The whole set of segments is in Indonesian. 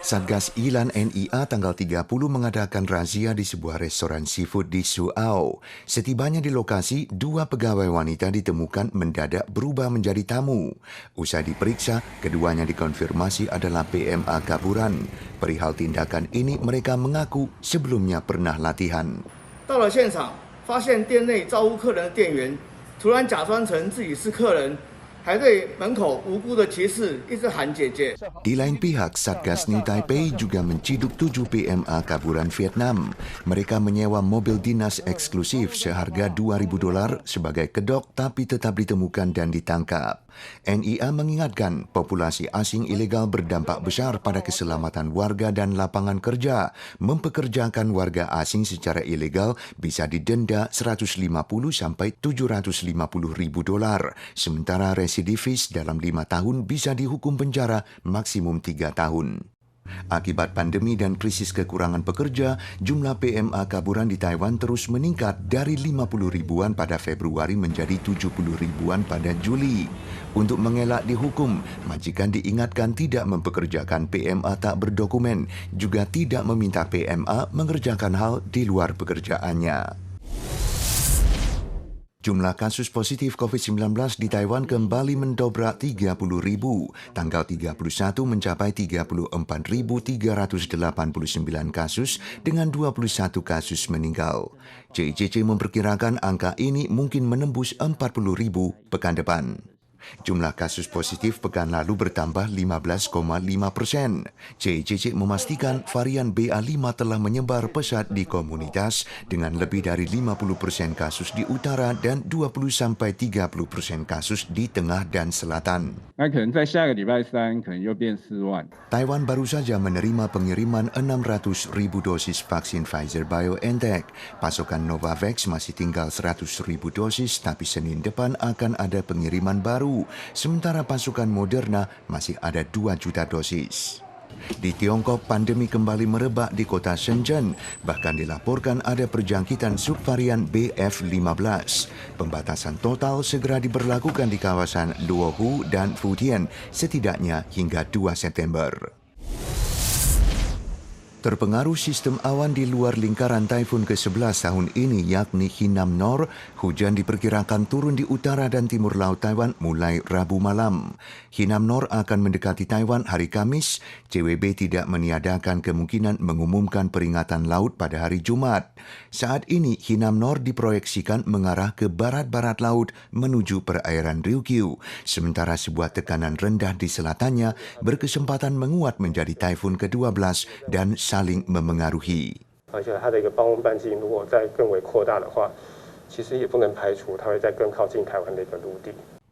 Satgas Ilan NIA tanggal 30 mengadakan razia di sebuah restoran seafood di Suau. Setibanya di lokasi, 2 pegawai wanita ditemukan mendadak berubah menjadi tamu. Usai diperiksa, keduanya dikonfirmasi adalah PMA Kaburan. Perihal tindakan ini mereka mengaku sebelumnya pernah latihan. 到了现场，发现店内招呼客人的店员突然假装成自己是客人，还对门口无辜的提示一直喊姐姐。 Di lain pihak, Satgas New Taipei juga menciduk 7 PMA Kaburan Vietnam. Mereka menyewa mobil dinas eksklusif seharga $2.000 sebagai kedok tapi tetap ditemukan dan ditangkap. NIA mengingatkan populasi asing ilegal berdampak besar pada keselamatan warga dan lapangan kerja. Mempekerjakan warga asing secara ilegal bisa didenda 150 sampai 750 ribu dolar. Sementara residivis dalam 5 tahun bisa dihukum penjara maksimum 3 tahun. Akibat pandemi dan krisis kekurangan pekerja, jumlah PMA Kaburan di Taiwan terus meningkat dari 50 ribuan pada Februari menjadi 70 ribuan pada Juli. Untuk mengelak dihukum, majikan diingatkan tidak mempekerjakan PMA tak berdokumen, juga tidak meminta PMA mengerjakan hal di luar pekerjaannya. Jumlah kasus positif COVID-19 di Taiwan kembali mendobrak 30 ribu. Tanggal 31 mencapai 34.389 kasus dengan 21 kasus meninggal. CICC memperkirakan angka ini mungkin menembus 40 ribu pekan depan. Jumlah kasus positif pekan lalu bertambah 15,5%. CICC memastikan varian BA5 telah menyebar pesat di komunitas dengan lebih dari 50% kasus di utara dan 20-30% kasus di tengah dan selatan. Taiwan baru saja menerima pengiriman 600 ribu dosis vaksin Pfizer-BioNTech. Pasokan Novavax masih tinggal 100 ribu dosis, tapi Senin depan akan ada pengiriman baru. Sementara pasukan Moderna masih ada 2 juta dosis. Di Tiongkok, pandemi kembali merebak di kota Shenzhen. Bahkan dilaporkan ada perjangkitan subvarian BF15. Pembatasan total segera diberlakukan di kawasan Luohu dan Fujian setidaknya hingga 2 September. Terpengaruh sistem awan di luar lingkaran taifun ke-11 tahun ini yakni Hinamnor, hujan diperkirakan turun di utara dan timur laut Taiwan mulai Rabu malam. Hinamnor akan mendekati Taiwan hari Kamis. CWB tidak meniadakan kemungkinan mengumumkan peringatan laut pada hari Jumat. Saat ini Hinamnor diproyeksikan mengarah ke barat-barat laut menuju perairan Ryukyu, sementara sebuah tekanan rendah di selatannya berkesempatan menguat menjadi taifun ke-12 dan saling memengaruhi.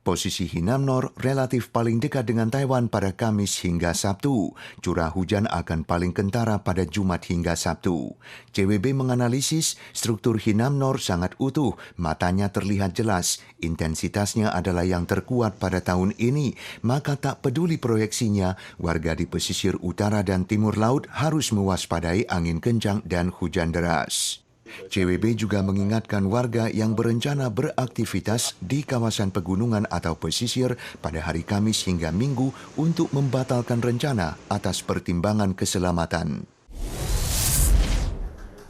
Posisi Hinamnor relatif paling dekat dengan Taiwan pada Kamis hingga Sabtu. Curah hujan akan paling kentara pada Jumat hingga Sabtu. CWB menganalisis struktur Hinamnor sangat utuh, matanya terlihat jelas. Intensitasnya adalah yang terkuat pada tahun ini, maka tak peduli proyeksinya, warga di pesisir utara dan timur laut harus mewaspadai angin kencang dan hujan deras. CWB juga mengingatkan warga yang berencana beraktivitas di kawasan pegunungan atau pesisir pada hari Kamis hingga Minggu untuk membatalkan rencana atas pertimbangan keselamatan.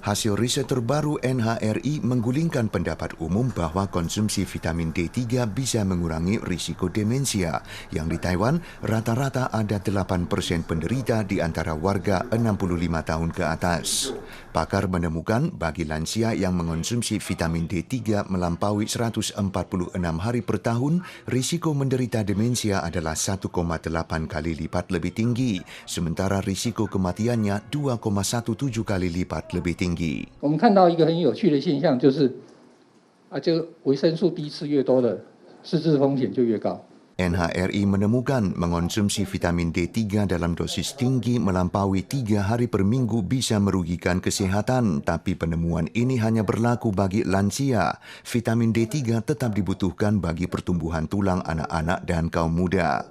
Hasil riset terbaru NHRI menggulingkan pendapat umum bahwa konsumsi vitamin D3 bisa mengurangi risiko demensia, yang di Taiwan rata-rata ada 8% penderita di antara warga 65 tahun ke atas. Pakar menemukan bagi lansia yang mengonsumsi vitamin D3 melampaui 146 hari per tahun, risiko menderita demensia adalah 1,8 kali lipat lebih tinggi, sementara risiko kematiannya 2,17 kali lipat lebih tinggi. 我们看到一个很有趣的现象，就是这个维生素 D 吃越多的，失智风险就越高。 NHRI menemukan mengonsumsi vitamin D3 dalam dosis tinggi melampaui 3 hari per minggu bisa merugikan kesehatan, tapi penemuan ini hanya berlaku bagi lansia. Vitamin D3 tetap dibutuhkan bagi pertumbuhan tulang anak-anak dan kaum muda.